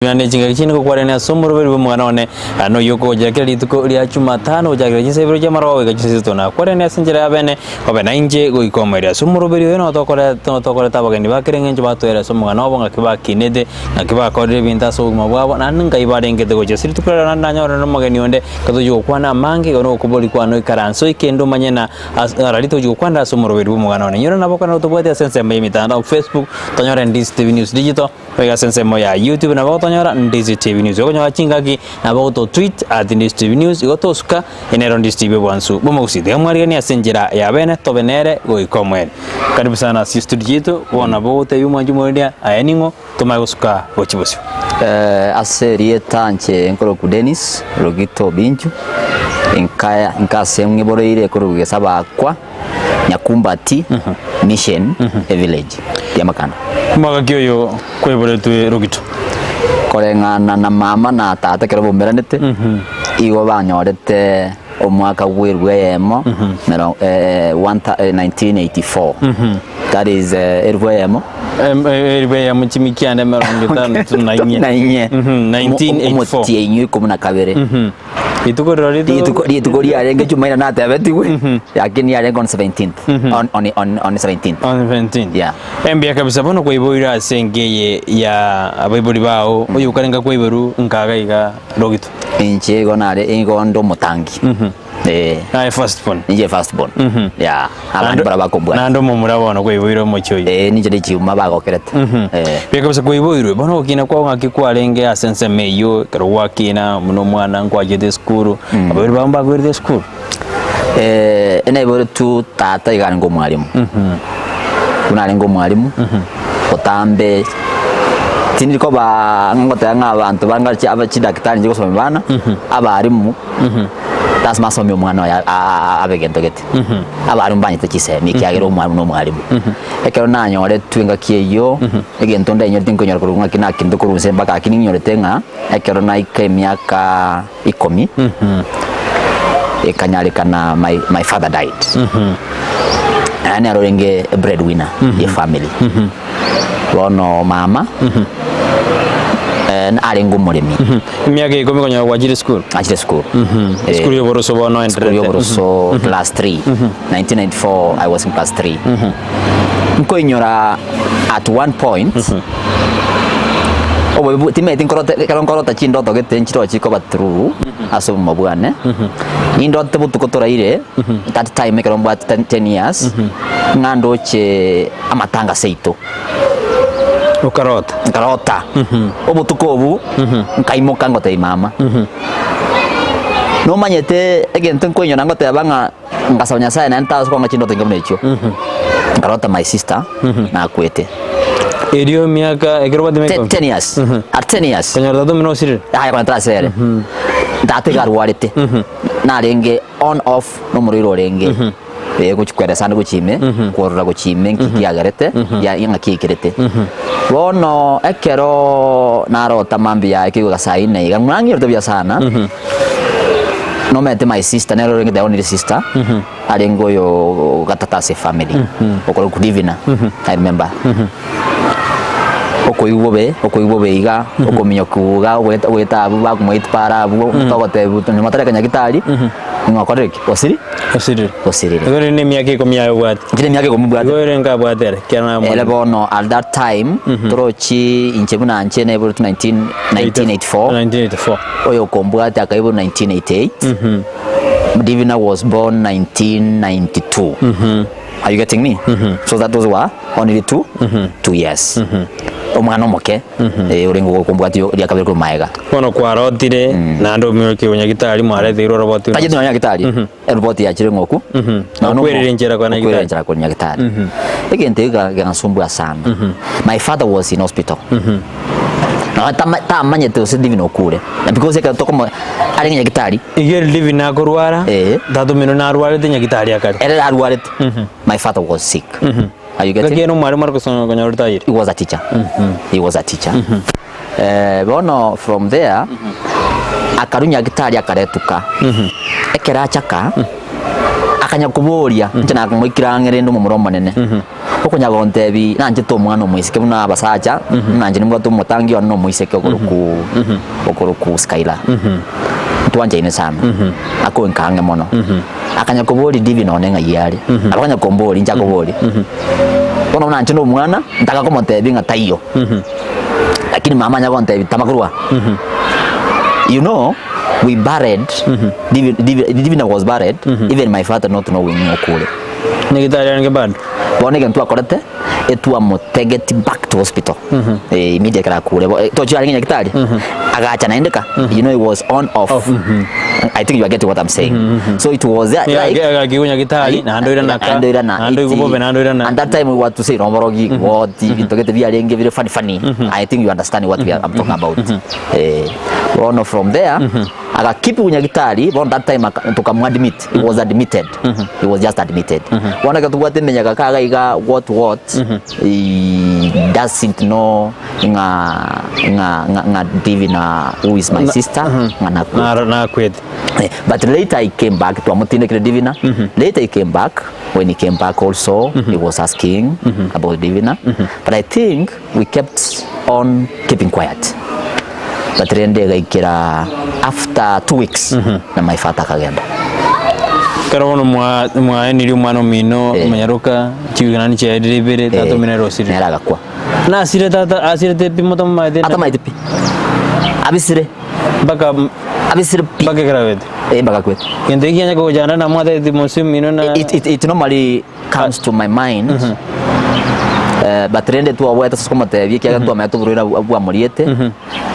Ngane jinga chini ko kwarene somoro beri mwana one ano yoko jakira lituko lya Jumatano jakira jinse bero jamaro ga jinse tona kwarene sinjira yabene obena inje go ikomeria somoro beri no tokore tabagani bakirenge nje batwera somo no bonga kiba kinede na kiba kodre binta so mabwa na nanga ibadenge de go jesiri tukura na nyora no magani onde kato jo kwana mangi ono kuboli kwano ikaranso ikendo manyena ralito jo kwanda somoro beri mwana one nyora naboko na utobwete sense mbe mitandao Facebook tonyora ndis TV News Digital wega sense moya YouTube na boko nyora Ndizi TV News yoko nyawa chingaki na bako tweet at Ndizi TV News yoko suka enero Ndizi TV wansu bumo kusidi kamwari gani asenjira ya bene tobenere go ikomwere karibu sana si studio yetu wana bote yuma jumuria ayaningo tumayo suka wachibusi aserie tanche nkoro ku Dennis Rogito Binju nkase mwiboro ile kuru gesaba kwa Nyakumbati Mission Village ya Makana mwaga kiyo kwebore tu Rogito korengana na mama na tata kero bomberanete igo banyorete omwaka gwirwemo 1984 that is irwemo chimikiane 1984 komuna kabere itukori arenge chumaina na tabetiwe yakini arenge on 17th on 17th yeah embia kabisa bono kwa iboira sengeye ya abaibori bao uyu karenga kwa iboru nkaga iga Rogito inche gonare ingondo mutangi first born nije first born yeah abantu barabakombwa nando mumurabona kwa iboiro mochoyi nije ndichuma bagokerete bia kabisa kwa iboiro bono kina kwa ngakikwarenge asense meyo karo wakina muno mwana ngwajede school abaibori bamba gwede school ene iboiro tu tata igana ngo mwalimu kunari ngo mwalimu otambe tiniko ba ngote abantu bangachi abachidakitari njiko some bana abarimu das masomo mwana ya abegento gete abarimu banyite kisemi kyagero umwarimu no mwarimu ekero nanyore twinga kiyo egento ndenyo tinkonyora kurunga kina kindu kurunse baka kininyore tenga ekero na ikemiaka 10 ekanyarikana my father died ani arorenge breadwinner ya family bono mama arengo murimi miaka ikomi konya wajire school school school yo boroso bono school yo boroso class 3 1994 I was in class 3 nko inyora at one point obo time tinkorota chindoto gete nchiro chiko batru aso mabwane indoto butukotora ile that time kero mbwa 10 years ngando che amatanga seito ukarota obo tukobu nkaimoka ngote mama no manyete egento nkonyo nangote abanga ngasanya sana ntazo kwa chindoto ngamnecho nkarota my sister na kwete Erio miaka ekeroba de meko 10 years at 10 years kanyarda do mino sire aya kwa trasere ndate garwarete na renge on off no muriro renge ego chikwera sana guchime korora guchime nkiyagarete ya inga kikirete bono ekero narota mambi ya kigo gasaine iga mwangi rto bya sana no mete my sister nero renge the only sister arengo yo gatatase family okoro kudivina I remember okoibobe iga okominyokuga weta abu bakumwitpara abu togote buto ni matara kanya gitari ngakoreki osiri gore ne miaka ikomi ya bwat ngire miaka ikomi bwat gore nga bwatere kana ele bono at that time trochi inchebuna anche na 1984 oyo kombwate akaibo 1988 Divina was born 1992 Are you getting me? So that was what? Only 2 years. Omwana omoke urengo kombwati ya kabere ko maega. Kono kwarotire na ndo myoke onyagitari mware thiro roboti. Taje ndo nyagitari. Roboti ya chire ngoku. Na kwerere njera kwa nyagitari. Kwerere njera kwa nyagitari. Egente gansumbwa sana. My father was in hospital. Na tamanye to Divina okure. Because eka toko ari nyagitari. Igere Divina akorwara. Dado mino na arwara de nyagitari akari. Era arwara. My father was sick. Are you getting? He was a teacher. He was a teacher. Bono from there, akarunya gitari akaretuka. Ekera chaka, akanya kuburia nchana kumwikirangire ndo mumuromo nene okunya gontebi nanje to mwana omwisike buna abasacha nanje nimwe to mutangi ono omwisike okuruku Skyla twanje ine sana ako nkange mono akanya kuburi divi none nga yari akanya kombori ncha kuburi kono nanje no mwana ntaka komotebi nga tayo lakini mama nya gontebi tamakurwa you know we buried Divina was buried even my father not knowing okule Nyagitari nge bad bone gentu akorete etua motegeti back to hospital immediate kara kule to jari nyagitari agacha naendeka you know it was on off I think you are getting what I'm saying so it was like nyagitari na handoira na and that time we want to say romorogi what bitogete biarenge very funny I think you understand what I'm talking about one from there aga keep unyagitari one that time tukamwadmit it was admitted it was just admitted one ka tuwate menyaga kaga iga what he doesn't know nga Divina who is my sister na kwet but later I came back to amutinde kile Divina later he came back when he came back also he was asking about Divina but I think we kept on keeping quiet but rende gaikira after 2 weeks na my father kagenda karawono mwa niri umwana mino manyaruka kibiganani cya delivery tato minero siri neraga kwa na sire tata asire tepi moto maide ata maitepi abisire baka abisire baka krawet baka kwet kende kianya ko jana na mwa de mosim mino na it normally comes to my mind batrende tu aweta sokomote bikiaga tu amato burira bwa muriete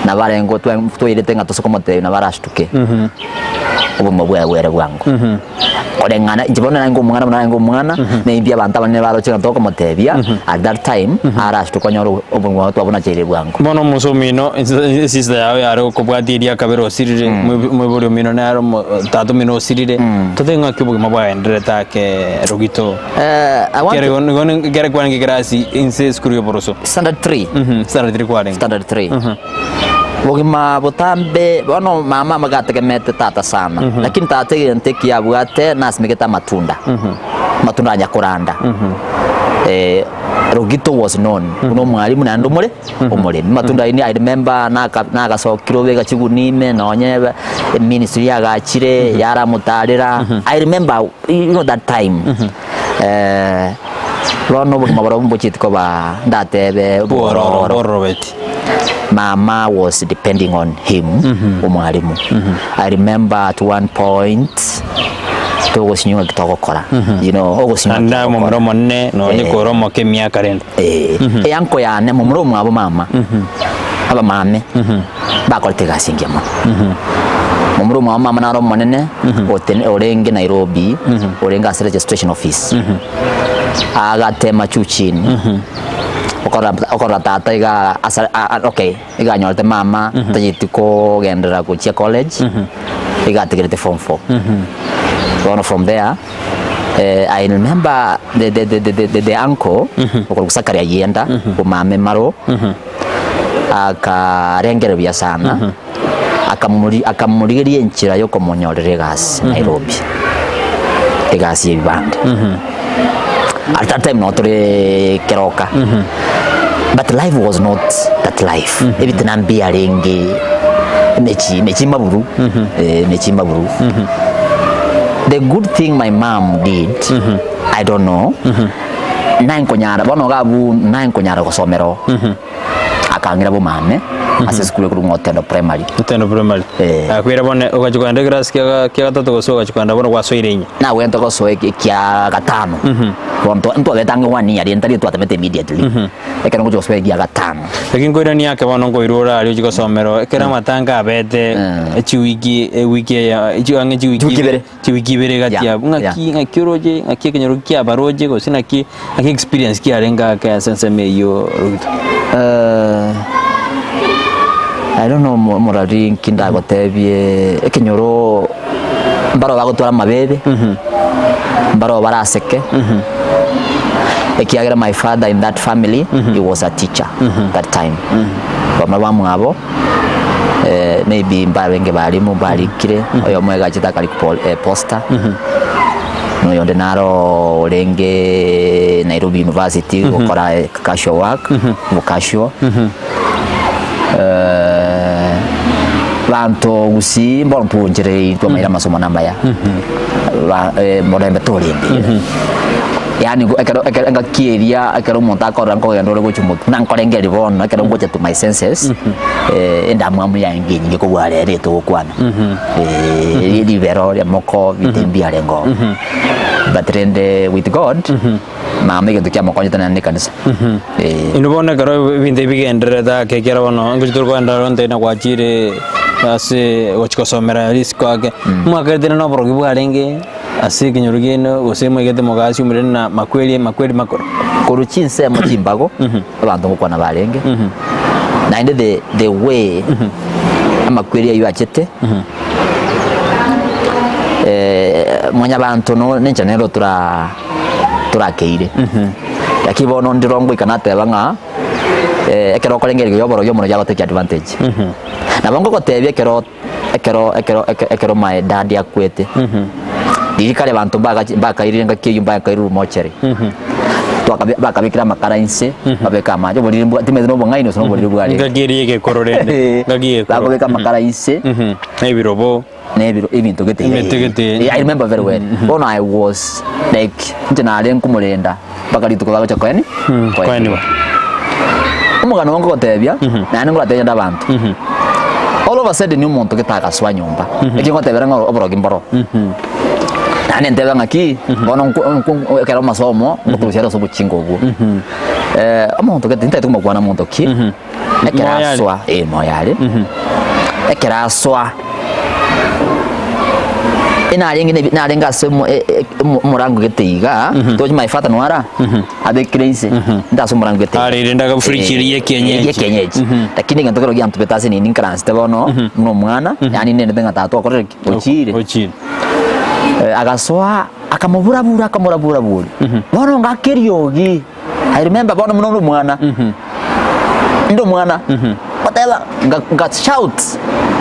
na barengo tu irete ngato sokomote na barashtuke ubu mabwe wera bwangu orengana njibona ngo mwana na imbia banta bane baro chinga toko motebia at that time arashtuka nyoro ubu watu abona chire bwangu mono musomino sister yawe yaro kubwatiria kabero sirire mweburi mino naro tatu mino sirire totenga kibuga mabwa endere take rogito kere kwangi grasi inse skuru yoboroso standard 3 standard 3 bogima botambe bono mama magategemete tata sana lakini tata yenteki yabwate nasimigeta matunda matunda nyakuranda Rogito was known uno mwalimu na ndomure omure matunda ini I remember naka so kirobega chigunime nonyebe ministry yagachire yara mutarira I remember you know that time rono bogima borombo chitiko ba ndatebe borobeti mama was depending on him umwalimu I remember at one point to was nyuga kitokokora you know ogosinyuga anda mumromo ne no ni koromo ke miaka rende yanko yane mumromo abo mama aba mame bakolte gasingia mo mumromo wa mama naro monene orenge Nairobi orenga registration office agatema chuchini okora tata iga okay iga nyolte mama tajitiko gendera kuchia college iga tigirete form 4 from there I remember the uncle okusakaria yenda umame maro akarengere bya sana akamurigerie nchira yo komonyorere gas Nairobi gas yibande at that time not keroka but life was not that life ebitinambia renge mechi maburu the good thing my mom did I don't know nankonyara bono gabu nankonyara gosomero akangira bo mame ase skule ku ngotendo primary akwira bone ukachukanda grass kya gatatu gosoka chukanda bono gwasoirenya na wento gosoe kya gatano ndo agetanga wani yari entari tu atamete immediately ekero ngo gosoe kya gatano lakini koira ni yake bono ngo irura ari uko somero ekera matanga abete wiki ya wiki bere gatia ngaki roje ngaki kenyoru kya baroje go sina ki experience kya renga ka sense meyo I don't know morari kinda gotebie ekinyoro mbaro bagotwara mabebe mbaro baraseke ekiagira my father in that family he was a teacher that time bamwe bamwabo maybe mbarenge balimu barikire oyo mwega chita kali poster no yonde naro renge Nairobi University gukora casual work casual bantu gusi mbona punjere itwa maira masomo namaya mbona mbetorinde yani ngakiria akero umuntu akora ngo yandore gucyumutu nankorengeri bono akero ngoje to my senses endamwamu yange nyinge ko bware reto gukwana libero ya moko vitembia lengo but rende with God mama gento kya makonye tanane kanisa inubona karo binde bigendere da kekera bono ngutur ko ndaro ndena kwachire ase wachikosomera risko ake mwaka tena no borogi bwarenge ase kinyurugeno gosema igete mogasi umurene na makweli makoro koruchinse machimbago abantu gukwana barenge na inde the way amakweli ayo achete mwanya bantu no nenjanero turakeire yakibono ndirongo ikanate banga ekero korengeri yoboro yomuno yagote advantage na bongo gotebye ekero my dad yakwete dirikale bantu bakairenga kiyumba kairu mocheri bakabikira makara inse babeka amaje buri timeze no bongaino sono buri bwari ngagiriye kororende ngagiye bakabeka makara inse nebirobo ibintu gete I remember very well when I was like njenale nkumurenda bakaritu ko bacha kwani ba umugano wangu gotebya nani ngurateje ndabantu all of a sudden ni umuntu gitaka swa nyumba ekingo tebera ngo oborogi mboro nani ndeba ngaki bono kero masomo ngutushera so buchingo bwo umuntu gete tumugwana muntu ki ekera swa moyale ekera swa inarenga semo murango geteiga toji my father nwara abe crazy ndaso murango geteiga arenda ga frikiri yekenyeji lakini ngantokero gyantu betase ni incrans tebono no mwana yani nene benga tatu akorere ochire agaswa akamubura bono ngakeriogi I remember bono muno mwana ndo mwana whatever nga shout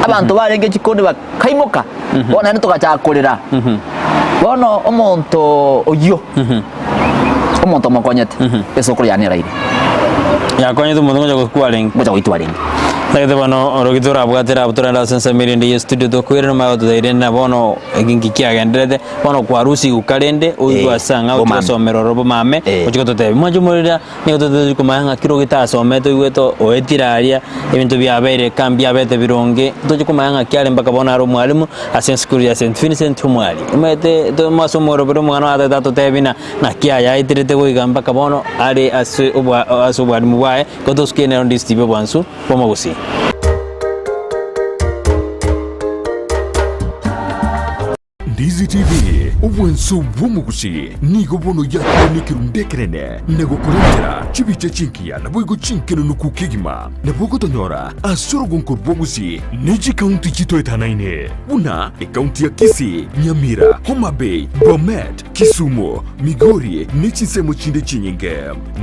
abantu barenge chikondi bakaimoka bona nito gachakorera bono omonto oyo omonto makonyete esoko yanira ire yakonyete umuntu ngoja gutwarenga Nagete bano orogitora abwatera abutora la sensa mirinde ye studio to kwirena ma to daire na bono egingi kyagendete bono kwa rusi ukalende uyu asanga utasomero robo mame uchiko to mwanju murira ni to kumanga kiro gitasome to gweto oetiraria ebintu byabere kambya bete bironge to kumanga kyale mpaka bona aro mwalimu asen school ya St Vincent mwali imete to masomo robo mwana ata to tebina na kyaya itirete go igamba kabono ari asu mwalimu wae koto skene on distibe bwansu pomogusi Ndizi TV obwenso bwomugusi nigo bono yakoni kirundekerene nego kurengera chibiche chinkia na boigo chinkeno nukukigima na bogo tonyora asoro gonkor bogusi neji county chito etanaine una county ya Kisii, Nyamira, Homa Bay, Bomet, Kisumu, Migori nechi semo chinde chinyinge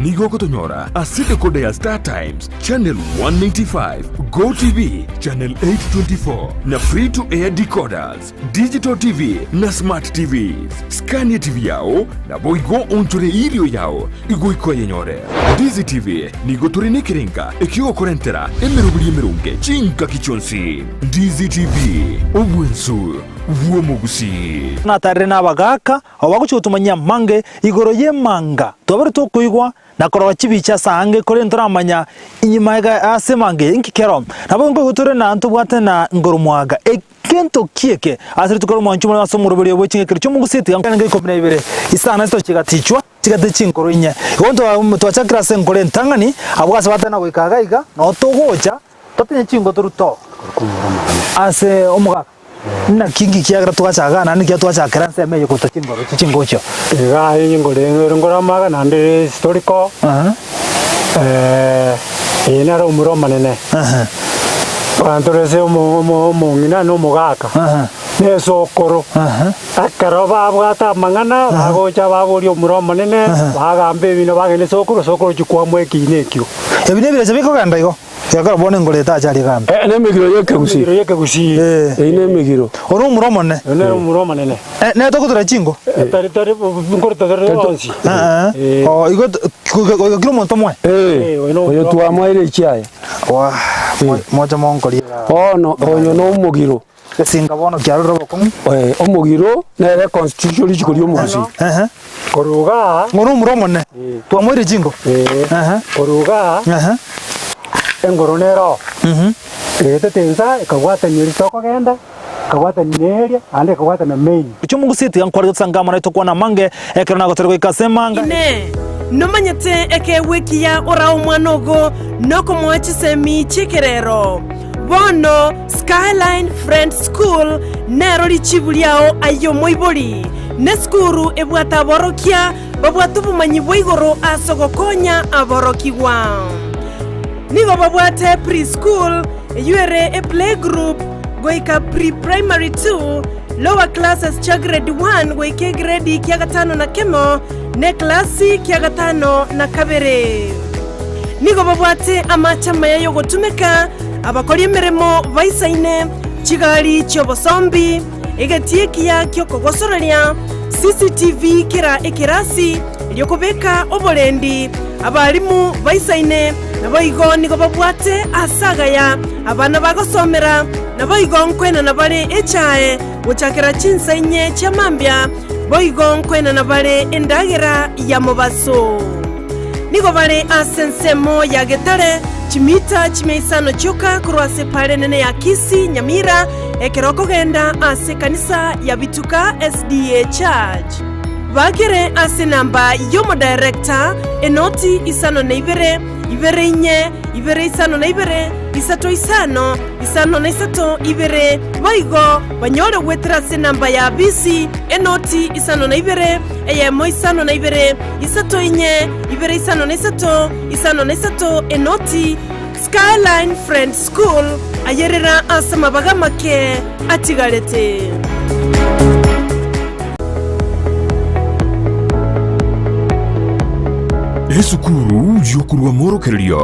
nigo kotonyora asite kode ya Star Times channel 195 Go TV channel 824 na free to air decoders digital TV na smart TVs Scania TV yao na boigo onchore ilio yao igo iko yenyore Dizi TV nigo turine kirenga ekio korentera emerubuli merunge chinka kichonsi Dizi TV obwensu vuomugusi natare nabagaka abaguchutumanya mange igoro yemanga tobere tokuigwa nakora chibicha sange kore ntoramanya inyuma ga asemange inkikero nabo ngo gutore na ntubwate na ngorumwaga kento kieke asiri tukoro mwanchu mwa somuro buri obochinge kiri cyo mugusiti yange komne ibere isana sto kigatichwa kigatechingoro inye gondo twachakira senkore ntangani abwase batana gwikagaiga no togoja totinye chingo turuto ase omuga na kingi kiagra tugachaga na nikia twachakira nseme yuko tochingoro chingocho ga yingore ngora maga nande historical ina ro muro manene Antorese ngina no mogaka ne sokoro akaro babwata mangana bagocha baburio muro manene bagambe bino bagene sokoro chukwa mweki nekyo ebine bire sebiko ganda igo yakara bone ngoreta ajari kambe ne migiro yeke gusi ine migiro ono muromone ne muroma nene ne to kutura chingo tari ngorta tari onsi igo kilo monto mwe oyo tuamwa ile chai wa moja monkori no oyo no mugiro singa bono kyarura bokon omugiro ne constitution chikori omugusi koruga ngono muromone tuamwire chingo koruga engoronero tensa ikagwatanira toko genda kagwatanira ande kagwatana main icho mungu siti yankwarira tsangama na tokwana mange ekero nagoterwa ikasemanga ine nomanyete ekewikia ora omwanogo noko mwachisemi chikerero bono Skyline Friends School nero lichibuliao ayo moiboli ne skuru ebwata borokia babwatu bumanyi bwigoro asogokonya aborokiwa nigo babwate preschool eyuere a playgroup goika pre-primary 2 lower classes cha grade 1 goike grade kia gatano na kemo ne klasi kia gatano na kabere nigo babwate amachama yayo gotumeka abakori emeremo baisaine chigali chobosombi egetiekia kyokogosororia CCTV kira ekirasi lyokobeka obolendi abalimu baisaine naboigo nigo babwate asagaya abana bagosomera naboigo nkwena nabale echae guchakira chinsenye chamambya boigo nkwena nabale endagera ya mobaso nigo bale asensemo ya getare chimita chimeisano choka kurwase pale nene ya Kisi Nyamira ekeroko genda ase kanisa ya Bituka SDA Church bakere ase namba yomo director enoti isano na ibere inye ibere isano na ibere isato isano na isato ibere boigo banyore wetra ase namba ya BC enoti isano na ibere eyemo isano na ibere isato inye ibere isano na isato enoti Skyline Friends School ayerera asama bagamake atigarete esukuru yokurwa morokeria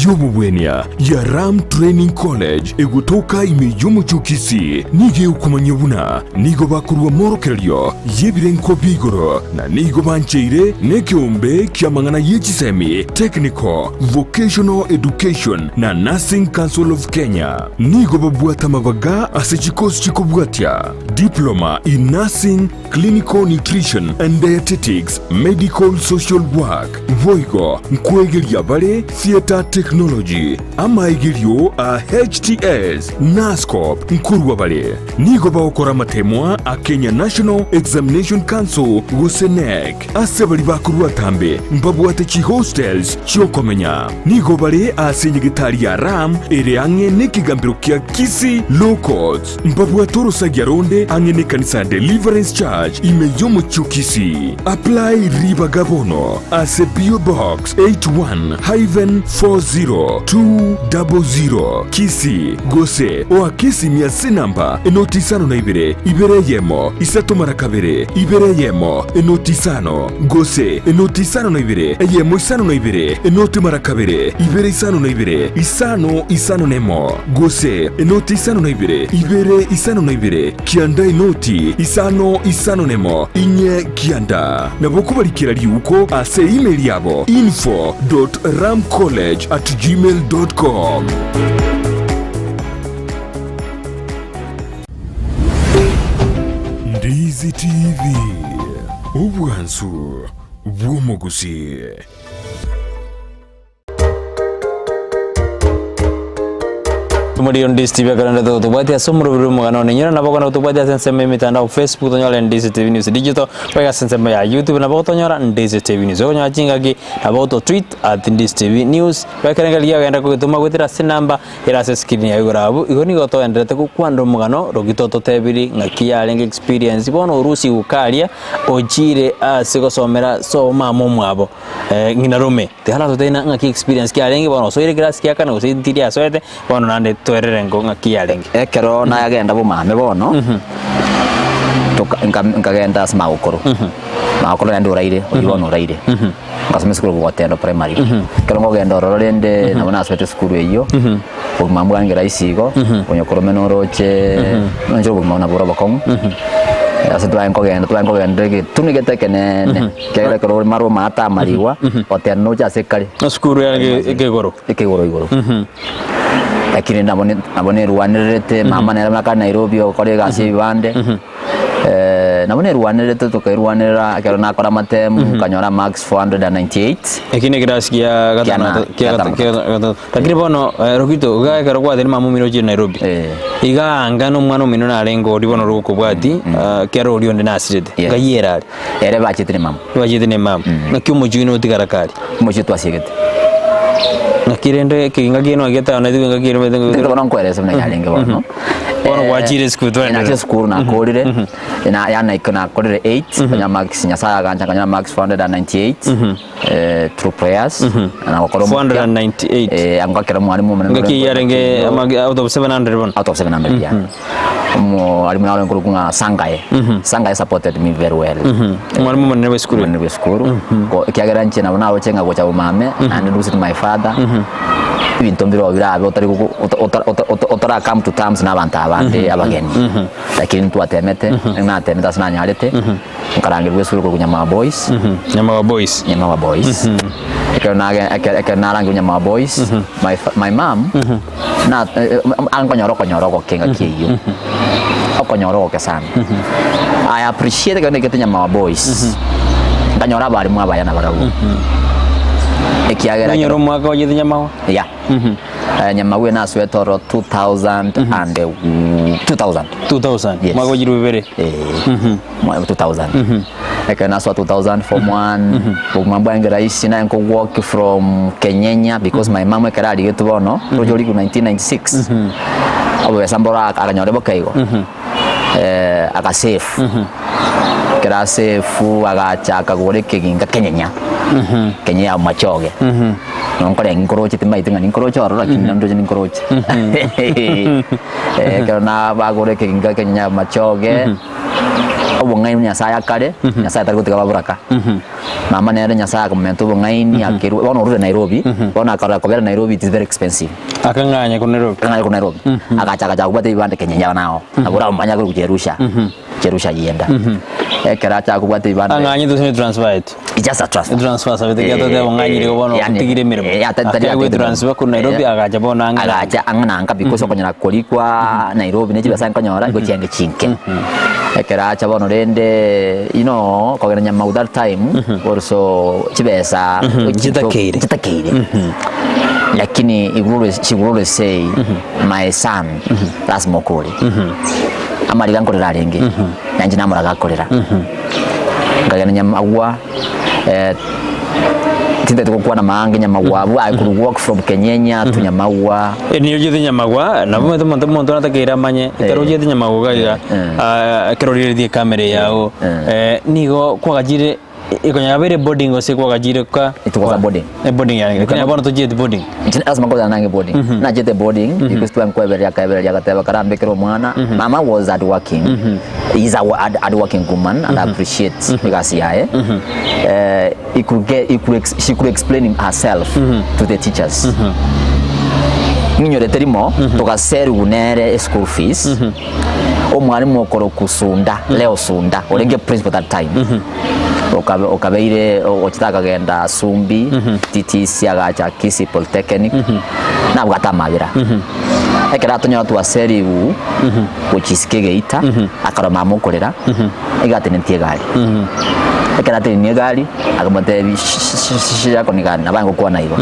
yobubwenia ya Ram Training College egutoka imeyomuchukisi nige ukumanyabuna nigo bakurwa morokeria yebirenko bigoro na nigo bancheire nekiombe kiamangana yechisemi Technical Vocational Education na Nursing Council of Kenya nigo babwata mabaga asechikosi chikobwatia Diploma in Nursing, Clinical Nutrition and Dietetics, Medical Social Work Voigo nkwegeria bare Theatre Technology amaigerio a HTS NASCOP nkurwa bare nigo baokora matemwa a Kenya National Examination Council gusenek asebali bakurwa tambe mbabwate chi hostels chokomenya nigo bare asenyegitari ya Ram ere ange nekigambiro kia Kisi Low Courts mbabwate rosagia ronde ange ne kanisa Deliverance Church imeyomo chukisi apply riba gabono ase PO Box 81-40200 Kisi Gose oa Kisi miase namba enotisano na ibere yemo isato marakabere ibere yemo enotisano Gose enotisano na ibere yemo isano na ibere enoti marakabere ibere isano na ibere isano nemo Gose enotisano na ibere isano na ibere kianda inoti isano nemo inye kianda nabokubalikira liuko ase email yabo info.ramcollege@gmail.com. Ndizi TV ubwansu bw'omugusi. Tumuri on Ndizi TV akaranda to tubatia somro biru mugano nyina naboko na tubatia senseme mitandao Facebook tonyola Ndizi TV News digital pega senseme ya YouTube naboko tonyola Ndizi TV News onya chingagi naboko tweet @Ndizi TV News bakerengalia genda kugituma gwitira sinamba ira screen ya igurabu igoni goto endete kukwando mugano rogitoto tebiri ngakia lenge experience bono urusi ukaria ojire sigosomera soma momwabo ngina rome tehala totena ngaki experience kia lenge bono so ire class kia kana usitiria soete bono nande twerere ngo ngakia lenge ekero na agenda bumame bono nkagenda Magukuru Magukuru ndi uraire uyibona uraire ngasome skulu gwotendo primary kero ngogenda ororende nabona aswete skulu eyo mambo yange raisigo onyokoro menoroche njo bumona boroba kom ase twangogenda tunigete kenene kera kero maro mata mariwa otendo cha sekali skulu yange ikegoro igoro lakini nabone ruwanirete mama nera kana Nairobi okore gasi bande nabone ruwanirete tukairwanira akero nakora matemu kanyora max 498 ekine kirasikia gatano lakini bono rokito gakero kwa thini mamu miro Nairobi iga ngano mwana mino na rengo ribono ruko bwati kero rio ndi nasirete gayera ere bachitine mama nakyo mujino tikarakari mujitu asigete nakirende kinga kino ageta na dinga kino ndiko nonkweleza mna yalenge bono wachire school twende na school na kodire na yana ikona kodire 8 kanya max nyasaya ganja kanya max 498 true prayers na wakoro 498 angakira mwalimu ngaki yarenge out of 700 bon out of 700 yeah mwalimu na nguru kunga sangaye supported me very well mwalimu mwenye school ko kiagera nche na nawo chenga gocha umame and lose my father ibintu mbiro birabe otara come to terms na abantu abandi abageni lakini mtu atemete na atemeta sana nyalete nkarangirwe suru ko Nyama boys ekana rangi Nyama boys my mom na angonyoroko kenga kiyo okonyoroke sana I appreciate kana kete Nyama boys nganyora bari mwa bayana barabu ekiagera nyoro mwaka oje Nyama ya Nyama we na swetoro 2000 mwaka oje rubere mwaka 2000 ekana so 2000 form 1 bugmamba ngera isi na nko walk from Kenyenya because my mama kera ali getu bono rojoli ku 1996 abo sambora akanyore bokaigo aka safe kera safe agacha akagore keginga Kenyenya Kenya machoge nonkore ngoroche timaitinga ngoroche arora kinando je ngoroche kana bagore keginga Kenya machoge obongai nyasaya kare nyasaya tarikutika baburaka mama nere nyasaya komento bongai ni akiru bono rure Nairobi bono akara kobera Nairobi it is very expensive akanganya ku Nairobi akacha kubate ibande Kenya nao abura manya ku Jerusha yenda ekera cha kubate ibande anganya to transfer it just a transfer sabete gato de bongai ri bono tigire mirimo we transfer ku Nairobi agacha bono agacha angana because okonyara kolikwa Nairobi ne chibasa nkonyora go chienge chinke ekera cha bono rende kogera Nyama that time also chibesa chitakeire lakini igurure say my son that's mokori amariga nkorera renge nanje namuraga korera ngagena Nyama tinde tukukwa na mange Nyama I could walk from Kenyenya to Nyama niyo jete Nyama na bumwe muntu natakira manye kero jete Nyama ga kero ri kamera yao nigo kwagajire ikonya bere boarding ose kwagajire ka itukoza boarding yani ikonya bono to jete boarding as makoza nange boarding na jete boarding because tu ankwebere yakateba karambe kero mwana mama was at working is a hard working woman and I appreciate because she could explain herself to the teachers ninyorete rimo tugaseri unere school fees omwarimu okoro kusunda leo sunda orenge principal that time okabeire ochitaka genda Sumbi TTC agacha Kisi Polytechnic na bwata mabira ekera tonyo twaseri uchiske Geita akaroma mukorera igate nentie gari ekera tene gari akamate shishya konigana nabango kwa naigo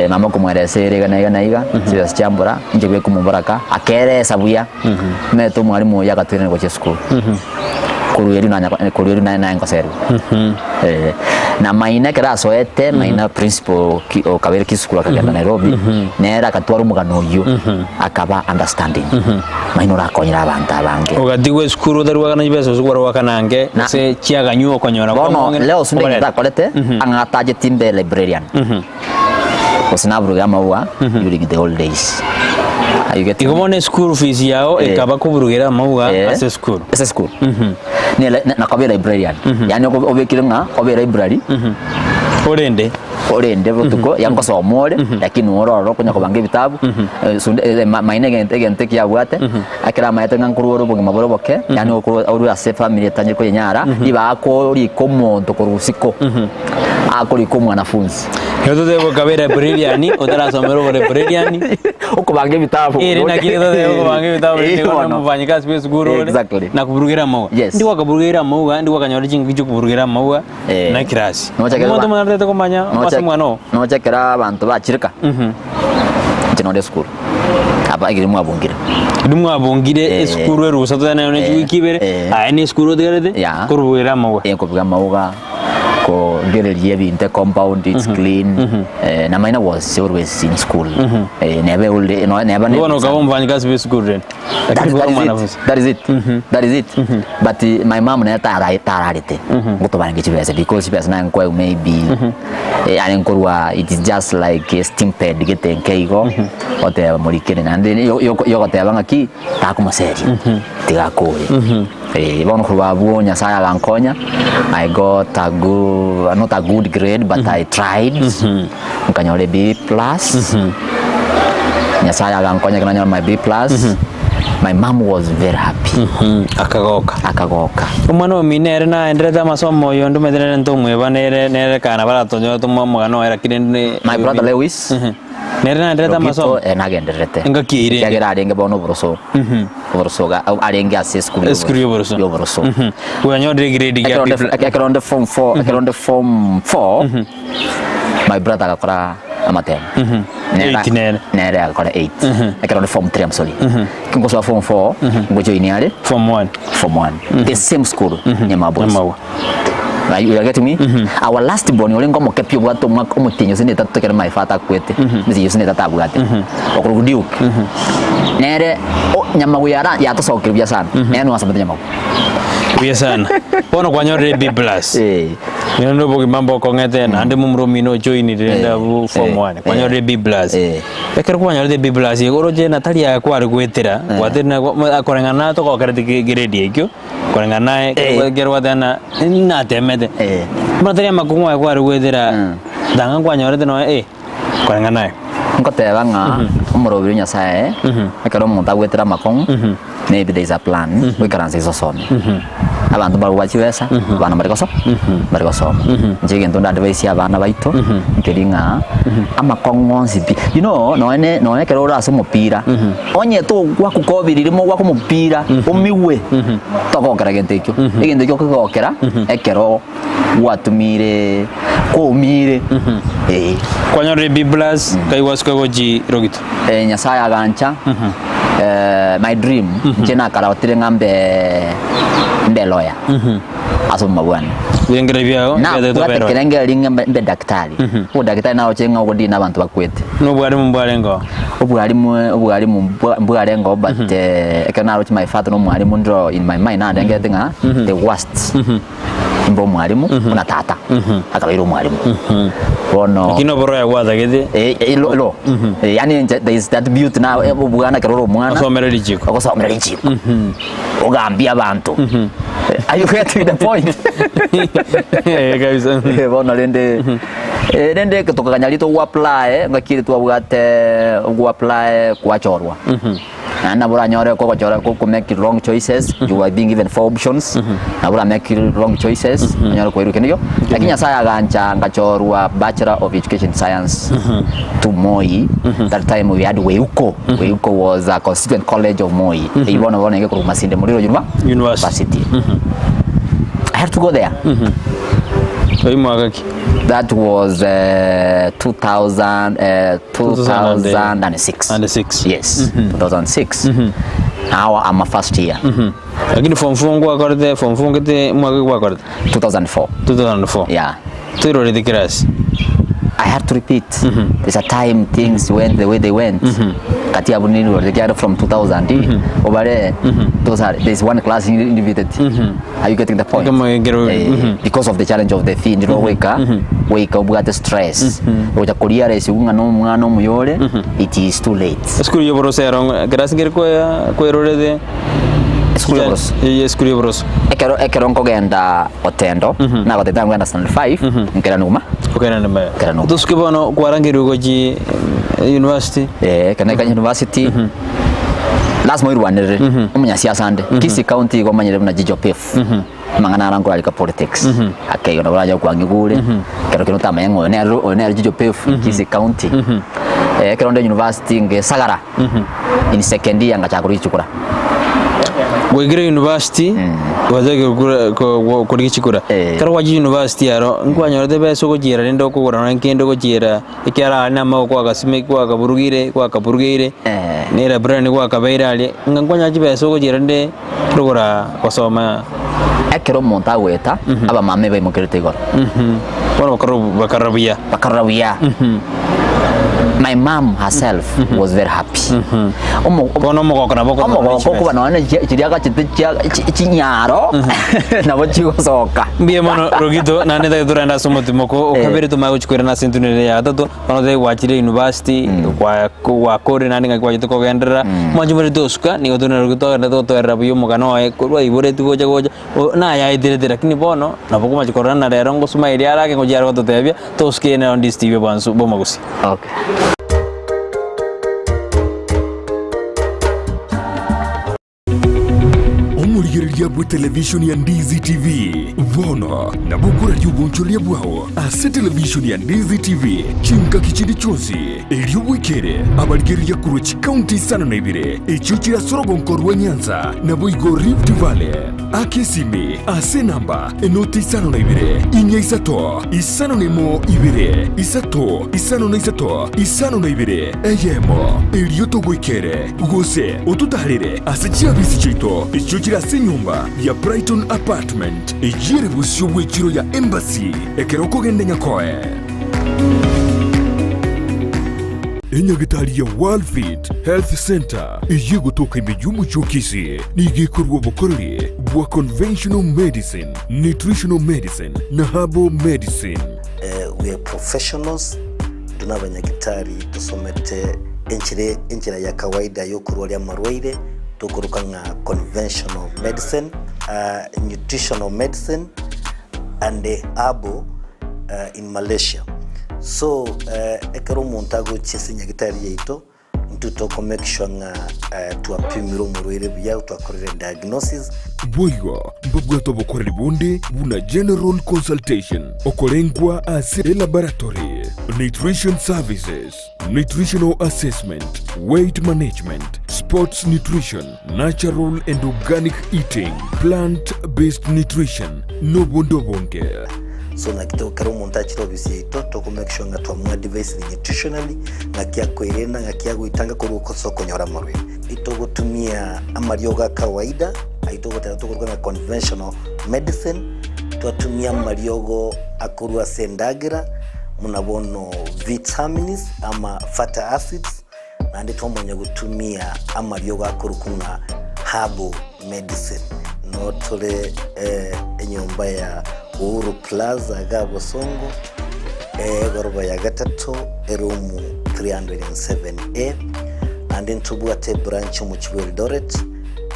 mama kumweresere iga sibas chambura njegwe kumumbaraka akere sabuya meto mwalimu yakatwene kwa school kuruyeri na ngoseri na maina kera soete maina principal okabere kisukula kagenda Nairobi nera katwara umugano yo akaba understanding maina rakonyira abantu abange ogadiwe skuru darwa kana jibeso sugwara wakanange se chiaganyu okonyora bono leo sunde ndakolete angataje timbe librarian osina programa wa during the old days You get Igomone school fees yao ikaba kuburugira mauga as a school. As a school. Na kabe librarian. Yani obekire nga obe library. Orende butuko yango somore lakini ororo kunya kubanga ibitabu maine gente kia bwate akira maete ngankuru bugi maboro boke yani oru ase family tanje ko nyara iba ko ri ko muntu ko rusiko akori ko mwanafunzi yoto debo kabera brilliant odara somero bore brilliant ukubanga ibitabu na kido debo kubanga ibitabu ni mfanyikazi pesa guru na kuburugira mawa ndi wakaburugira mawa ndi wakanyora chingi cyo kuburugira mawa na kirasi muntu mwana ko manya mwana no chekera abantu bachirika chinode school aba igiri mwabungire school ero usatana ne wikibere ni school odegarede kurubugira mawa kubuga mawa ko gererie binte compound it's clean na mine was always in school never no mfanyikazi wa school then that is it but my mom na tararite ngutobanga chibese because chibese na nkwa maybe alenkorwa it is just like a stimped getting keigo ote mulikene na ndi yo tebanga ki takumuseri tigakore bono kubabu Nyasaye agankonya I got not a good grade but I tried nkanyole B+. Nyasaye agankonya kananya my B+. My mom was very happy. Akagoka umwana wa minere na endeleza masomo yo ndo medere ntomwe banere kana baratonyo tomo mugano era kirende my brother Lewis nere na endeleza masomo nagenderete ngakire yagera arenge bono buroso ga arenge ase school yo buroso uyanyore grade ya around the form 4 my brother akora amatem nere akora 8 around the form 3 I'm sorry kingo so form 4 ngojo iniare form 1 the same school Nyamaboys. You are getting me? Our last born olengo mokepyo bwato mwaka omutinyo sine tatokera maifata kwete mizi yusine tatabwate okurudiuk nere Nyamaguyara yatosokera bya sana nene wasabata Nyamagu bya sana bono kwanyore B+ nendo bogi mambo kongete na ande mumromino join irenda bu form 1 kwanyore B+ ekero kwanyore B+ igoro je natali yakwari gwetera gwatena akorengana to kokera grade ekyo korengana gerwa dana na temede matari makungwa yakwari gwetera danga kwanyore no korengana nkoteba nga umurobiri Nyasaye ekero umuntu agwetera makong maybe there is a plan we can say so abantu baruwachiwesa bana barigosoma njege ndo advice abana baito nkiringa amakongo nzipi you know no ekero uraso mupira onye to gwakukobirimo gwakumupira umiwe tokokera gentekyo egende kokokera ekero watumire komire kwanyore B+ kai wasko goji rogito Nyasaye agancha my dream jena kala otire ngambe lawyer aso mabwana yengere byao ya to pero kerenge linga mbe daktari daktari nawo chenga ugodi nabantu bakwete no bwari mbwarengo mbwarengo but ekana my father no mwalimu ndo in my mind and ngethinga the worst imbo mwalimu na tata akabiro mwalimu bono kino boro ya gwaza gete lo yani there is that beauty now bwana keroro mwana asomera lijiko ogambia abantu are you getting the point guys bono rende kutoka kanyalito apply ngakiri tu apply kwa chorwa na bora nyore ko chora ko make wrong choices you are being given 4 options na bora make wrong choices nyore ko irukenyo lakini Nyasaye agancha ngachorwa Bachelor of Education Science to Moi. That time we had Weuko was a constituent college of Moi ibona ngeke ku Masinde Muliro University. I had to go there. That was 2006. Yes, 2006. Now I'm a first year. Lakini form 4 ngete mwaka kwa korte 2004. Yeah. Tiro the class. I had to repeat. There's a time things went the way they went. kati ya bunini wale from 2000 over there. There's one class individual. Are you getting the point? Because of the challenge of the fee, wake up stress. Oja kulia resi unga no mwana muyole, it is too late. Skuli yo brosero, gracias ngir ko erorede. Skuli yo bros. Ekero nkogenda Otendo, na goteta ngenda standard 5, nkera numa. Okera numa. Tuske bono kwarangiru goji university. Kana university. Lazima irwanire umunyasiasa ande Kisii county ko manyire na JPF mangana arangu alika politics akayo na baraja kwa ngigure kero tamayengo ne JPF Kisii county kero ndo university nge Sagara in second year ngachakuri chukura Wegere university wazage kuri chikura kero waji university yaro ngwanya de beso ko jira ndo ko gora nkendo ko jira ikara na ma ko agasime ko akaburugire nera brand ko akabairali ngwanya jibeso ko jira nde rugora kosoma ekero monta weta aba mame be mukirete gora wala bakarabia my mom herself was very happy. Kono mo ko na wana chiriaga chinyaro na bochigo soka. Mbie mano rogito na nenda duranda somo timoko okabere to mago chikwera na sentunere ya tato kono de wachire university kwa kore nani ngakwa jito ko gendera mwanjumere dosuka ni odona rogito na to era buyo mugano e kwa ibore tugoja goja na ya idire lakini bono na boko machikorana na rero ngo suma iri ara ke ngojara to tebia to skene on this TV bansu bomagusi. Okay. Omurigereria bwa television ya Ndizi TV vono na bukura ry'ubunchoria bwaho ase television ya Ndizi TV chinka kichindi chonsi elio wikere abarigereria kurochi county sana na ibire echo kirasorogonko rwa Nyanza na boigo Rift Valley akesime ase namba enoti sana na ibire inya isato isano nemo ibire isato isano na isato isano na ibire eyemo elio togwikere gose otutarire ase chiabisi chito echo kirase nyumba ya Brighton Apartment ejire busyo bwekiro ya Embassy ekeroko gende nyakoe enyagitari ya Worldfit Health Center iye gutoka imejumbu chokisi nigikorwa bukorere bwa conventional medicine, nutritional medicine na herbal medicine. We are professionals, tunabanyagitari tusomete enchira ya kawaida yo kurwalia marwaire tukuruka nga conventional medicine, nutritional medicine and herbal in Malaysia. So ekero montago chese nyagitari yeito ntutoko make sure nga tuapimiro murwire bya twakorere diagnosis boigo mbabwato bokoreri bonde buna general consultation okolengwa ase laboratory nutrition services, nutritional assessment, weight management, sports nutrition, natural and organic eating, plant-based nutrition no bondo bonge. So na kito karo montachiro bisi to make sure nga twamwa device nutritionally ngakia kwerenda ngakia guitanga kuruko soko nyora marwe ito gutumia amarioga kawaida aito gutera tukuruka conventional medicine twatumia mariogo akurwa sendagira munabono vitamins ama fatty acids na ndito mwenye gutumia amariogo akurukunga herbal medicine no tole enyumba ya Uhuru Plaza Gabo Songo goroba ya gatatu erumu 307A and then tubuate branch mu Eldoret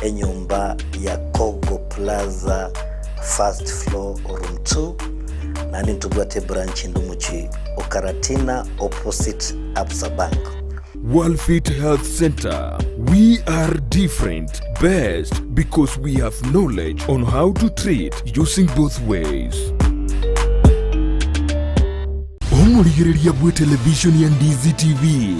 enyumba ya Kogo Plaza first floor room 2 and then tubuate branch ndumuchi Okaratina opposite Absa Bank. Worldfit Health Center. We are different, best because we have knowledge on how to treat using both ways. Omurigereria bwa television ya Ndizi TV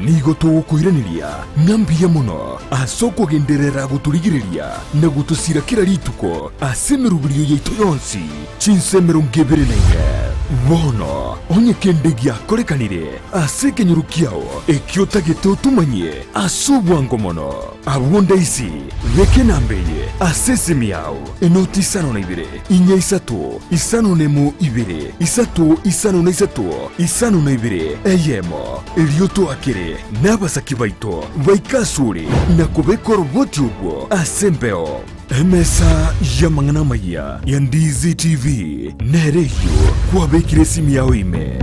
nigo tugukwiraniria ngambia muno asoko genderera guturigireria na gutusira kira rituko asemeruburio yeito yonsi chinsemero ngebere nenge bono onye kendegi akorekanire ase kenyuru kiao ekiotagete otumanye ase obwango mono abonda isi beke nambeye ase simi yao enoti 52 inya 3 52 3 52 eyemo erioto akere n'abasaki baito baikasure nakobeka oroboti obwo ase mbeo emesa ya mang'ana maya ya Ndizi TV nereyo kwabekire simu yao ime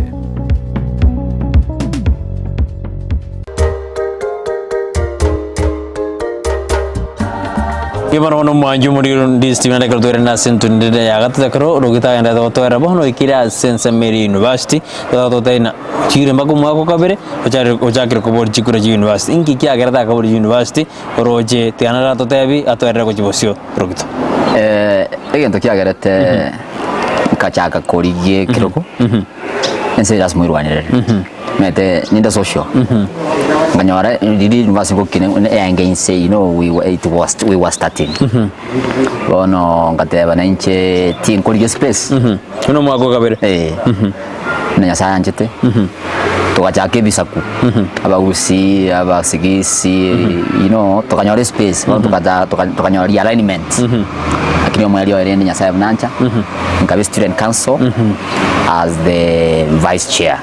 Gimana ono mwanju muri Ndizi TV ndakalo twere na sentu ndede ya gata kro rogita enda to twera bono ikira St Mary University to taina chire mbago mwako kabere ochakire kubori chikura university inki kya gerata kabori university roje tianara to tebi atwera ko chibosio rogita egento kya gerete kachaka korigie kiroko ense jas muirwanire mete ninda social nganyora didi university ko kine engage say you know we were starting bono ngateba na inche tin korigie space uno mwako kabere nanya sayanjete tukachake bisaku abagusi abasigisi you know tukanyora space tukanyora alignment lakini mwali wa nya sayansi nancha nkabe student council as the vice chair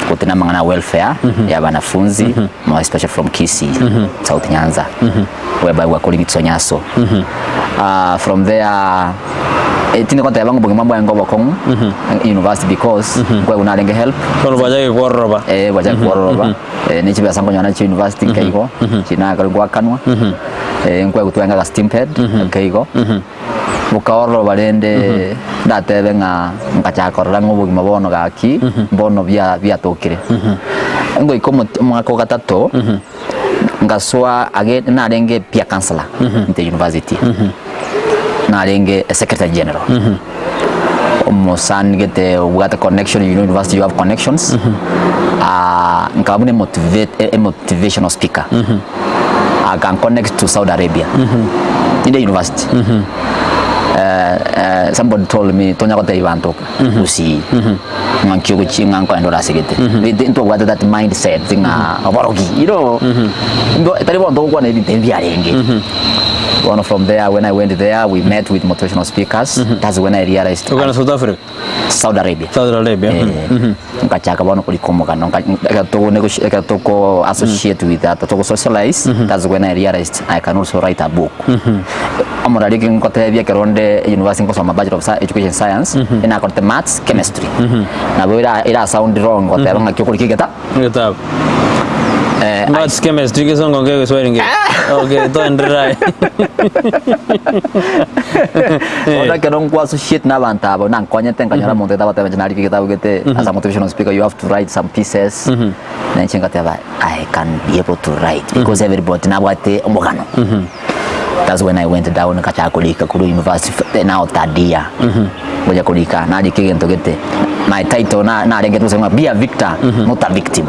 kutena mangana welfare ya wanafunzi more especially from Kisii South Nyanza whereby we are calling it Sonyaso from there tini konta yabangu boge mambo yango bakong university because kwa unalenge help kono bajaye kworoba bajaye kworoba ni chiba sango nyana chi university kaiko china kalingwa kanwa kwa kutwanga ga stimped kaiko bukaoro balende datebe nga ngachakora ngo bogi mabono gaki bono bya tokire ngo ikomo mwako gatatu ngaswa age narenge pia counselor inte university narenge secretary general omosan gete we got a connection in university you have connections nkabune motivational speaker I can connect to Saudi Arabia in the university somebody told me tonya ko tay bantoka usi ngancho ko chingan ko endora sigete into what that mindset thing aborogi you know ndo tari bondo ko na bindi arenge one from there when I went there we met with motivational speakers that's when I realized South Africa Saudi Arabia ngachaka bono ko likomo kana to negotiate to ko associate with that to socialize that's when I realized I can also write a book amorali kin ko tebia keronde university ko sama bachelor of education science ina ko te maths chemistry na boira ira sound wrong ko tebanga ko kigeta maths chemistry ke songo ke sweringe okay to ndrai oda keron ko associate na banta abo nan konye tenga nyara monte taba tebe janari kigeta ugete as a motivational speaker you have to write some pieces na chenga teba I can be able to write because everybody na bwate omogano that's when I went down kachakolika kuru university now third year ngoja kolika na dikige ntogete my title na renge tusema be a victor not a victim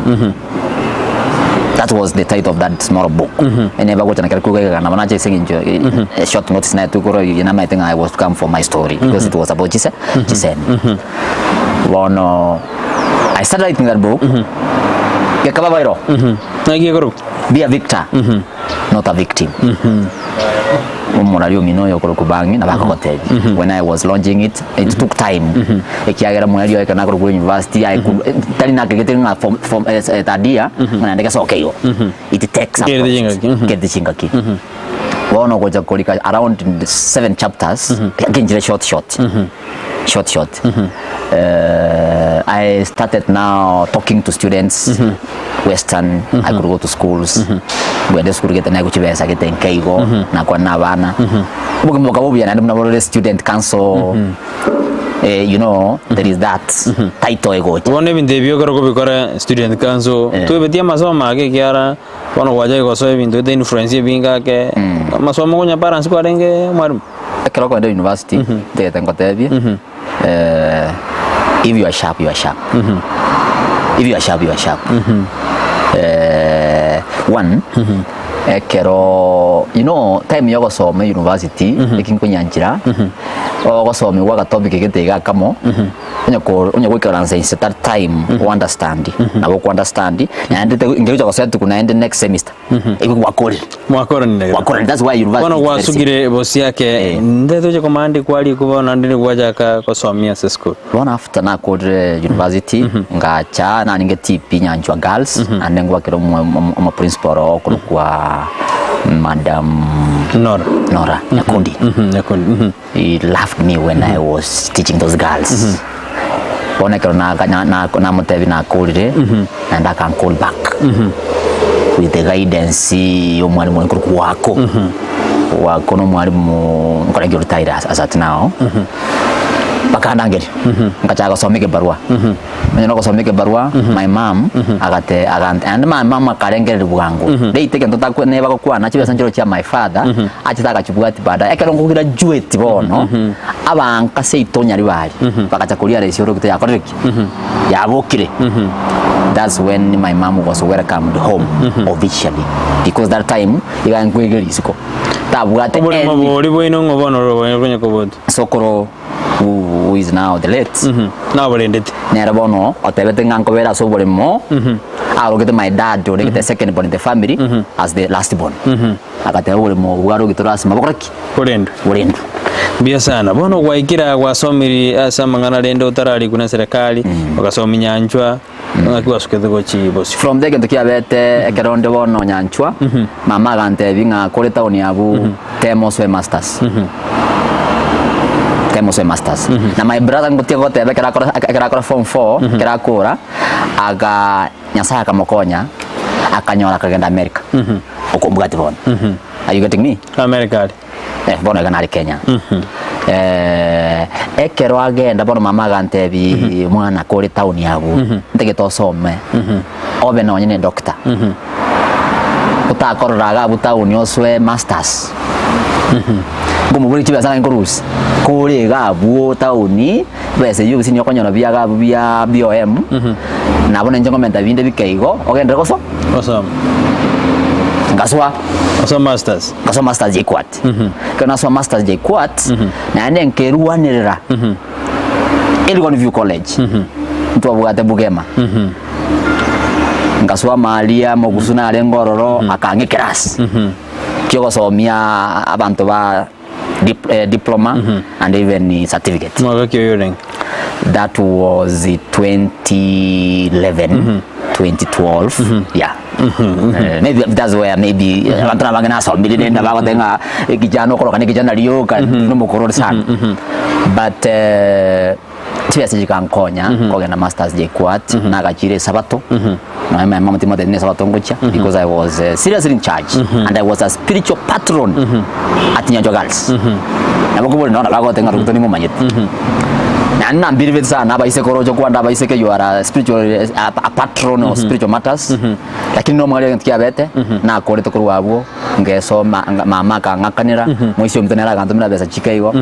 that was the title of that small book and never got na kuga na manaje singing a short notice na tukoro ina my thing I was come for my story because it was about Jisen I started writing that book yakaba viral be a victor not a victim umurali ominoyo ko kubangi na bakoteje when I was launching it took time ekiagera mwali yo kana ko university I could tali na kegete nga from tadia na ndeka so okay it takes up get the chingaki wono ko jakolika around 7 chapters again short I started now talking to students Western I could go to schools where the school get na kuchibesa get nkaigo na kwa na bana ubwo kabobya na ndumuna student council you know there is that title ego one binde byo ko bikora student council to betia masomo ake kiara wono waje ko so bintu de influence binga ke masomo kunya parents ko arenge mwalimu akero ko university de tengo tebia if you are sharp you are sharp if you are sharp you are sharp one ekero so you know time yo gusoma university ikinkunyanjira gusoma gwa topic gitega kamo onye gwikara nse that time understand nabo ku understand and ngejo guseta kuna end next semester igwa wakore that's why university wana gwasugire bosi yake ndeto je komandi kwali kubona ndini gwaja ka kusomia school bona after na kore university ngacha na ninge TP Nyanchwa Girls and then gwakira mu principal okwa Madam Nora Nyakundi. He loved me when I was teaching those girls. Bona kero na mutevi na kulire and I can call back with the guidance yo mwalimu nkuru wako no mwalimu nkora ngiro taira as at now. Bakana ngeri ngachaga someke barua mwenye kusomeke barua my mom agate and my mom akarengere bwangu they take ntota ko neba ko na chibe sanjiro cha my father achitaka chibwati bada ekerongo gira jueti bono abanka se itonya ribali bakachakulia resio rokite yakoreki yabokire. That's when my mom was welcomed home officially because that time igangwegeri siko tabwate mabori boino ngobono robo ko Sokoro who is now the late now blended nera bono otebete nganko vera so bolemo arogete my dad to the second born in the family as the last born akate bolemo ugaro gitorasi mabokoraki bolendo bia sana bono gwaikira gwasomiri asa mangana lendo utarali kuna serikali wakasomi Nyanchwa ngakiwa suketho chibosi from there gento kiabete ekeronde bono Nyanchwa mama gante binga kore town yabu Temoswe Masters na my brother ngotia gote kera form 4 kera kora aga nyasaya kamokonya akanyora kagenda America okombugati bono are you getting me America bono ganari Kenya ekero agenda bono mama gantebi mwana kore town yabu ndege tosome obe no nyine doctor utakorora ga town yoswe masters como buri kibasa ngorus kore gabu tauni bese yubi sinyo konyona bya gabu bya BOM nabona nje komenta binde bikeigo ogenda koso ngaswa masters JKUAT kana so masters JKUAT na ende nkeruanirira Elgon View College ntwa bugate bugema ngaswa malia mogusuna alengororo akange class kyo somia abantu ba diploma and even certificate. That was 2011, 2012. Yeah. Maybe that's where maybe antara bangana so milinde bago tenga kijano koroka ni kijana rio kan no mukoro sana. But TSG kankonya kogena masters JKUAT na gachire sabato. My mom timote ne sabato ngocha because I was seriously in charge and I was a spiritual patron at Nyanchwa Girls. Na bako no bago tenga ruto ni mo manyeti. Na nambiri vetsa na baise korojo kwanda baise ke you are a spiritual a patron of spiritual matters. Lakini no mwale ntikia bete na akore tokuru wabo ngeso mama ka ngakanira mwisho mtenera kanto mna besa chikaiwa.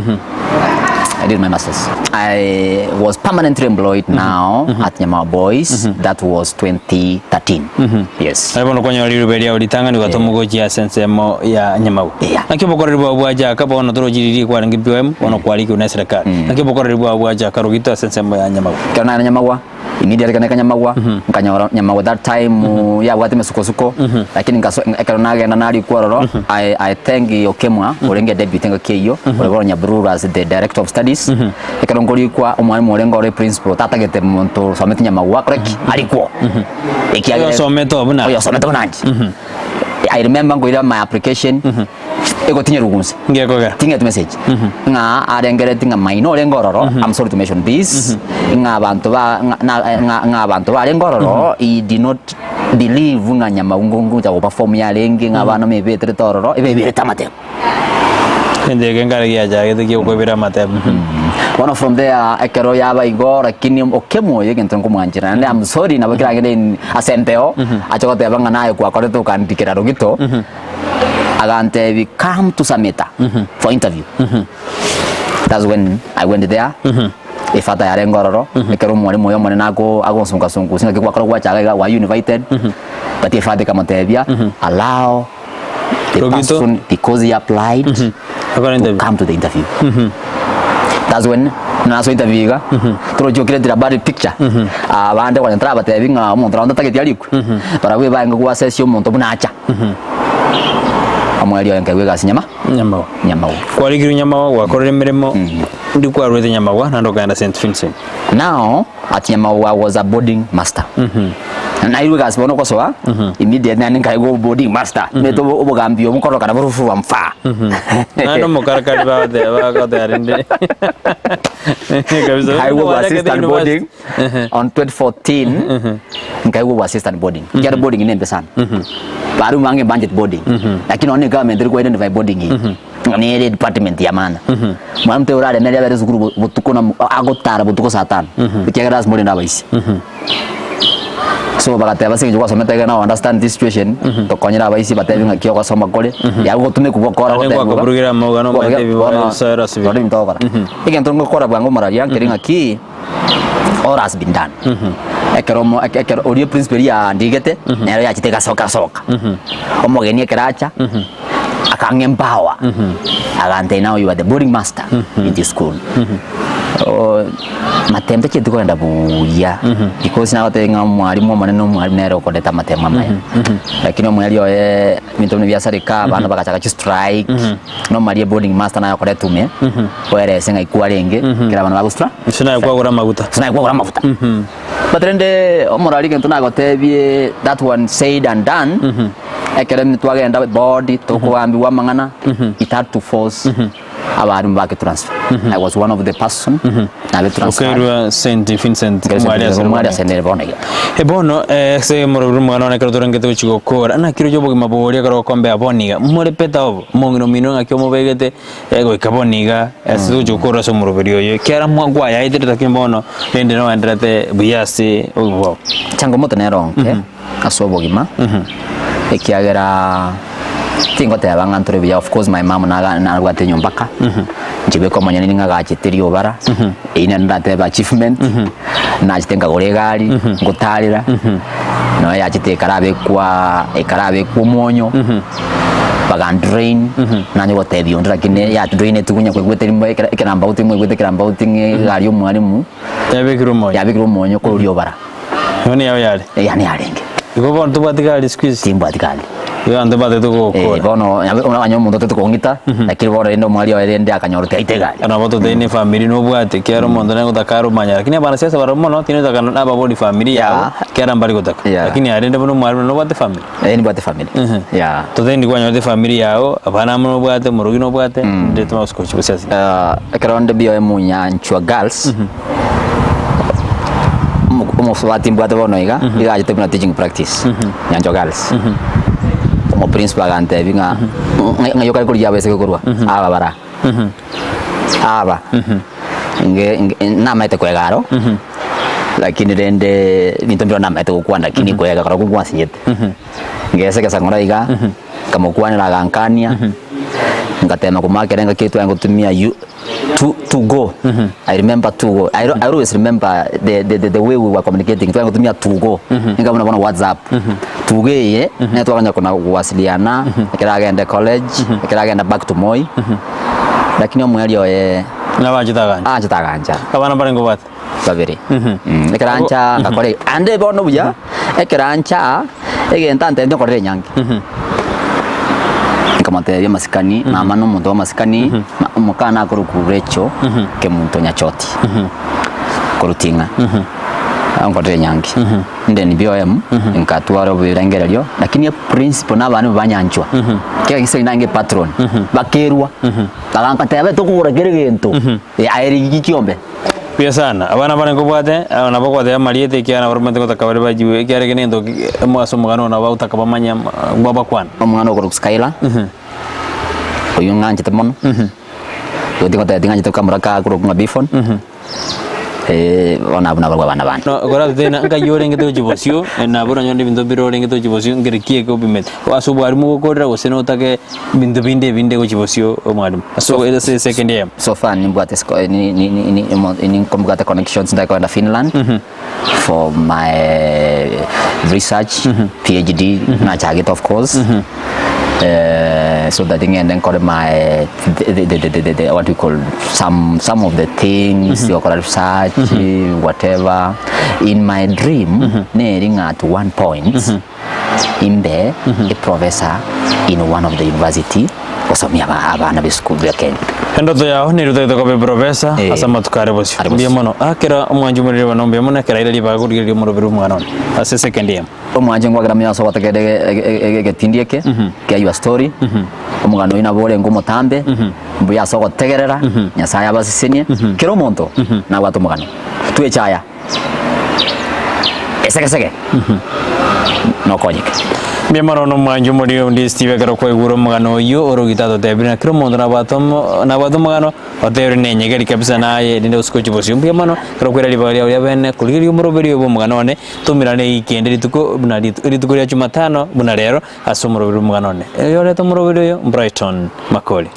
I did my masters. I was permanently employed now at Nyamawa Boys. That was 2013. Yes. I want to konyo liruberia ulitanga ni watomugo jia sensemo ya Nyamawa. Nakipo kore ribu abuaja kapa wanotoro jiriri kwa rangi BOM wanokualiki uneserikali. Nakipo kore ribu abuaja karugito sensemo ya Nyamawa. Kana Nyamawa immediately kana Nyamawa nkanya Nyamawa that time ya wati mesuko lakini ngasona genda nali kwaroro I thank Okemwa olenge debut tenga keyo olego Nyaburu as the director of studies ekarongori kwa omwalimu olenga ore principal tatagete muntu someti Nyamawa koreki alikuwa ekiaga someto buna oyo someto nanji I remember ngoira my application ego tinye rugunse ngekogera tinye message nga arengere tinga maino lengororo I'm sorry to mention this nga abantu ba nga abantu ba lengororo I did not believe nga Nyamawa ja perform ya lengi nga bana mebetre tororo ebebere tamate ndege ngari ya jage de ko bera mate one from there ekero yaba igora kini Okemo yege ntonko mwanjira and I'm sorry na bakira ngene asenteo achokote banga nayo kwa koreto kandikira rugito agante we come to Sameta for interview. That's when I went there. Ifata ya rengororo ekero mwalimu yo mwana nako agonsunga singa kwa kwa chaga wa invited but ifata kama tebia allow the Robito? person, because he applied to come to the interview. That's when naso interview ga turojokire dira bad picture abande kwa ntraba tevinga umuntu ronda target aliku para we banga kwa session umuntu bunacha amwali yankawe gasi nyamawa kwarigiru nyamawa wakorera emirimo ndi kwarwete nyamawa nando kaenda St Vincent. Now at Nyamawa was a boarding master. Na iwe gasi bono kosoa immediately nani kai go boarding master meto obogambio mukoro kana burufu wa mfa Nando mukarakari ba de arende. I was assistant boarding on 2014. Nkai go assistant boarding. Kiara boarding ni pesan. Baru mange budget boarding. Lakini one government iko identify boarding hii. Ni ile department ya maana. Mwamte urare nari abere zukuru butuko na agotara butuko satana. Kiagara small na baisi. So bakate abase kwa someta kana understand this situation to konyera baisi batebi ngakio kwa soma kole ya gutume kubokora ko ko kurugira mogano batebi wa sara sibi ndo mtokora ikento ngokora bwango mararia ngeringa ki all has been done ekero audio principal ya ndigete nero ya chiteka soka omogeni ekeracha akangempower agante now you are the boarding master in this school. Matembe chetu kwenda buya because na watenga mwalimu maneno mwalimu nero kodeta matema maya lakini mwali oye mitone bya sarika bana bakachaka strike no mali boarding master na kodeta tume were senga ikwalenge kila bana bagustra sina kwa gura maguta but rende omorali kento na gotebie that one said and done academy twagenda board tokuambiwa mangana it had to force abantu bake transfer. I was one of the person na be transfer. Okay, St Vincent mwali sendere bonega. Bono se moruru mwana na kero torenge to chigokora na kiro jobo mabori karo kombe aboniga more peta obo mongino mino ngakyo mobegete ego ikaboniga esu chigokora so moroberi oyo kera mwagwa ya idire takimbono ende no endrate buyasi obo changamoto neronke asobogima ekiagera tingo te abangantore bya of course my mom na gwate nyombaka njibe ko manyani ninga gachitiri obara ina ndate ba achievement na chitenga goregari ngutarira no ya chitekarabe kwa ekarabe ku monyo bagan drain na nyo te biondra kine ya drain tukunya kwe gwete limwe ekeramba utimwe gwete keramba utinge gari omwalimu yabikiro monyo ko riobara noni yawe yale yani alenge iko bon tubatikali squeeze timbatikali yo ande bate to ko bono una mundo to ngita lakini bora ndo mwali wa ende akanyorota itegali ana boto de ni family no bwate kero mondo na utakaro manya lakini bana siasa bara mono tino takana na body family yao kera mbali kutaka lakini arende bono mwali no bwate family ni bwate family ya to de ni kwa nyote family yao abana mono bwate murugi no bwate de to masko chibasiasa kero ndo bio emunya nchwa girls mo swati bwate bono iga ajete na teaching practice nyanjo girls mo principal gante vinga ngayo kali kuri yabese kurwa aba bara aba nge na maite kwegaro lakini rende nitombira na maite kukwanda lakini kwega karo kugwa sinyete ngese kesa ngora iga kama kwanira gankania ngatema kumakerenga kitu yangu tumia you to go I remember to go I always remember the way we were communicating yangu tumia to go inga mna WhatsApp tugeye na twakanya kuna kuwasiliana kiraagenda college kiraagenda back to Moi lakini omwali oye na bajitaganja kabana barengo bat babiri ekrancha ngakore ande bono buya ekrancha egentante ndo kore nyangi kamate ya masikani mama no muntu wa masikani mukana kurukurecho ke muntu nyachoti kurutinga angore nyangi ndeni BOM nkatwara birengerero lakini principal n'abantu banyanchwa ke gise nange patron bakerwa bagankate abe tukura gerigento aeri gikiombe pia sana abana bane ko bwate abana bako de mariete kiana barumete ko takabare bajiwe kiare genendo mwaso mugano na ba utakabamanya gwaba kwana omwana ko Skyla oyunganje temono yodiko tinga jito kamera ka ko ngabifon ona bana bana no gora dena nga yore ngeto jibosio na bora nyondi bindo biro ngeto jibosio ngirikie ko bimet aso bari mu ko dra oseno take bindo binde ko jibosio omwalimu so it is second year so far ni bwate ni komgata connections ndako na Finland for my research PhD na target of course so that ngende nkore my the what we call some of the things you call research whatever in my dream nearing at one point imbe a professor in one of the university osomia abana be school ya Kenya ndoto yao ni ruto ko be professor asama tukare bosi mbia mono akira omwanju muri bano mbia mono kira ile liba gurigiri mu rubiru mwana ase second year omwanju ngwagira mya so bategede getindieke ke your story omugano ina bole ngumotambe mbuya so gotegerera nyasaye abasisenie kiro monto na watu mugano tuwe chaya eseke no konyike mbia mono mwanju muri undi Steve karo ko iguro mugano yo orogitato tebina kiro monto na watu mugano otero nenyegeri kabisa naye ndinde uskochi bosi mbia mono karo kwera liba ya bene kuligiri umuroberi bo mugano ne tumirane ikende rituko bunari rituko ya Jumatano buna rero asomuroberi mugano ne yo leto muroberi yo Brighton Makoli.